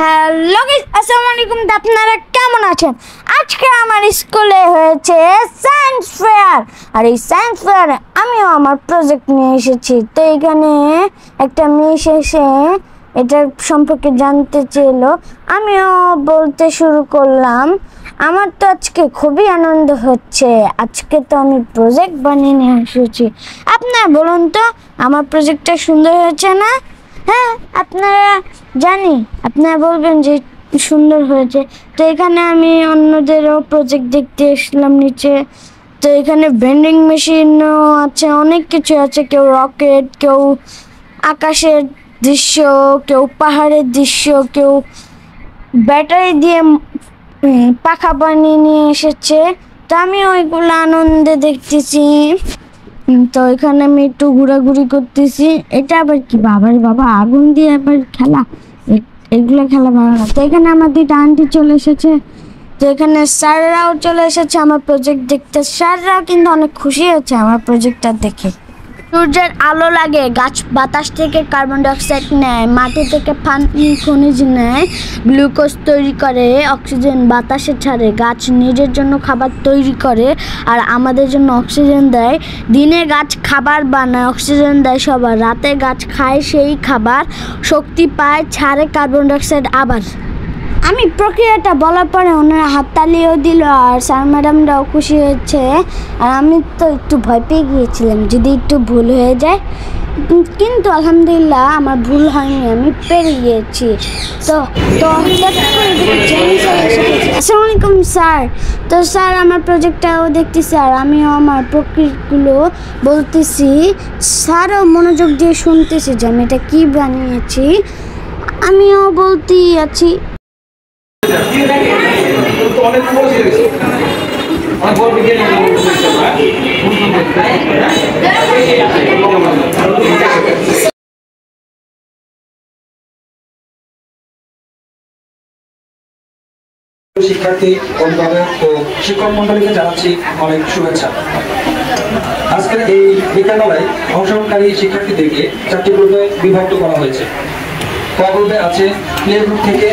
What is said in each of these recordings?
Hello guys, আসসালামু আলাইকুম। আপনারা কেমন আছেন? আজকে আমার স্কুলে হয়েছে সায়েন্স ফেয়ার, আর এই সায়েন্স ফেয়ারে আমিও আমার প্রজেক্ট নিয়ে এসেছি। তো এখানে একটা মেয়ে এসে এটার সম্পর্কে জানতে চেলো, আমিও বলতে শুরু করলাম। আমার তো আজকে খুবই আনন্দ হচ্ছে, আজকে তো আমি প্রজেক্ট বানিয়ে নিয়ে এসেছি। আপনারা বলুন তো, আমার প্রজেক্টটা সুন্দর হয়েছে না? হ্যাঁ, আপনারা বলবেন যে সুন্দর হয়েছে। তো এখানে আমি অন্যদেরও প্রজেক্ট দেখতে এসলাম নিচে। তো এখানে ভেন্ডিং মেশিনও আছে, অনেক কিছু আছে। কেউ রকেট, কেউ আকাশের দৃশ্য, কেউ পাহাড়ের দৃশ্য, কেউ ব্যাটারি দিয়ে পাখা বানিয়ে নিয়ে এসেছে। তো আমি ওইগুলো আনন্দে দেখতেছি। তো এখানে আমি একটু ঘোরাঘুরি করতেছি। এটা আবার কি, বাবা আগুন দিয়ে আবার খেলা, এগুলো খেলা ভালো না। তো এখানে আমার দুইটা আন্টি চলে এসেছে। তো এখানে স্যাররাও চলে এসেছে আমার প্রজেক্ট দেখতে। স্যাররাও কিন্তু অনেক খুশি হয়েছে আমার প্রজেক্টটা দেখে। সূর্যের আলো লাগে, গাছ বাতাস থেকে কার্বন ডাইঅক্সাইড নেয়, মাটি থেকে পানি খনিজ নেয়, গ্লুকোজ তৈরি করে, অক্সিজেন বাতাসে ছাড়ে, গাছ নিজের জন্য খাবার তৈরি করে আর আমাদের জন্য অক্সিজেন দেয়। দিনে গাছ খাবার বানায়, অক্সিজেন দেয় সবার, রাতে গাছ খায় সেই খাবার, শক্তি পায়, ছাড়ে কার্বন ডাইঅক্সাইড আবার। আমি প্রক্রিয়াটা বলার পরে ওনারা হাততালিও দিল আর স্যার ম্যাডামরাও খুশি হয়েছে। আর আমি তো একটু ভয় পেয়ে গিয়েছিলাম যদি একটু ভুল হয়ে যায়, কিন্তু আলহামদুলিল্লাহ আমার ভুল হয়নি, আমি পেরে গিয়েছি। তো আসসালামু আলাইকুম স্যার। তো স্যার আমার প্রজেক্টটাও দেখতেছি আর আমিও আমার প্রক্রিয়াগুলো বলতেছি। স্যারও মনোযোগ দিয়ে শুনতেছি যে আমি এটা কী বানিয়েছি, আমিও বলতেই আছি। শিক্ষার্থী, অভিভাবক ও শিক্ষক মন্ডলীকে জানাচ্ছি অনেক শুভেচ্ছা। আজকের এই বিজ্ঞানমেলায় অংশগ্রহণকারী শিক্ষার্থীদেরকে 4টি গ্রুপে বিভক্ত করা হয়েছে। ক গ্রুপে আছে প্লে গ্রুপ থেকে।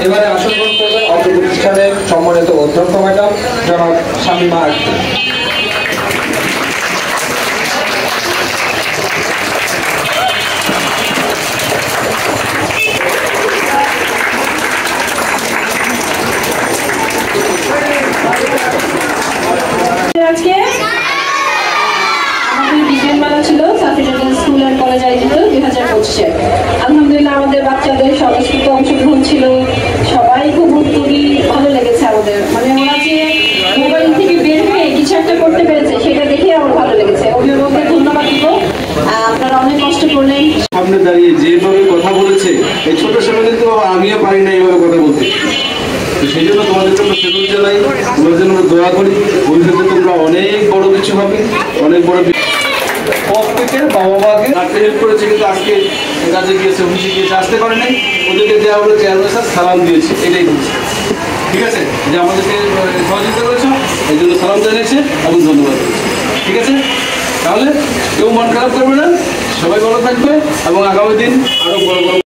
এবারে আসন গ্রহণ করবেন অত্র প্রতিষ্ঠানের সম্মানিত অধ্যক্ষ ম্যাডাম জনাব শামিমা আক্তার। আজকে আমাদের বিজ্ঞান মেলা ছিল সাফিনাতুল স্কুল এন্ড কলেজ আয়োজিত 2025-এ। আলহামদুলিল্লাহ আমাদের বাচ্চাদের স্বতঃস্ফূর্ত অংশগ্রহণ ছিল, সবাই খুব খুবই ভালো লেগেছে আমাদের। মানে ওরা যে মোবাইল থেকে বের হয়ে কিছু একটা করতে পেরেছে সেটা দেখে আমার ভালো লেগেছে। অভিভাবকদের ধন্যবাদ দিব, আপনারা অনেক কষ্ট করলেন। সামনে দাঁড়িয়ে যেভাবে কথা বলেছে, এই ছোট সময় কিন্তু বাবা আমিও পারি না এইভাবে কথা বলতে। সেই জন্য তোমাদের জন্য সেলুট জানাই, তোমাদের জন্য দোয়া করি। ভবিষ্যতে তোমরা অনেক বড় কিছু হবে, অনেক বড় প্রত্যেকের বাবা মাকে হেল্প করেছে, কিন্তু আজকে কাজে গিয়েছে, অফিসে গিয়েছে, আসতে পারে নাই। ওদেরকে দেওয়া হলো চেয়ারম্যান স্যার সালাম দিয়েছে, এটাই বলছে। ঠিক আছে, যে আমাদেরকে সহযোগিতা করেছ এই জন্য সালাম জানিয়েছে এবং ধন্যবাদ দিয়েছে। ঠিক আছে, তাহলে কেউ মন খারাপ করবে না, সবাই ভালো থাকবে এবং আগামী দিন আরো বড় বড়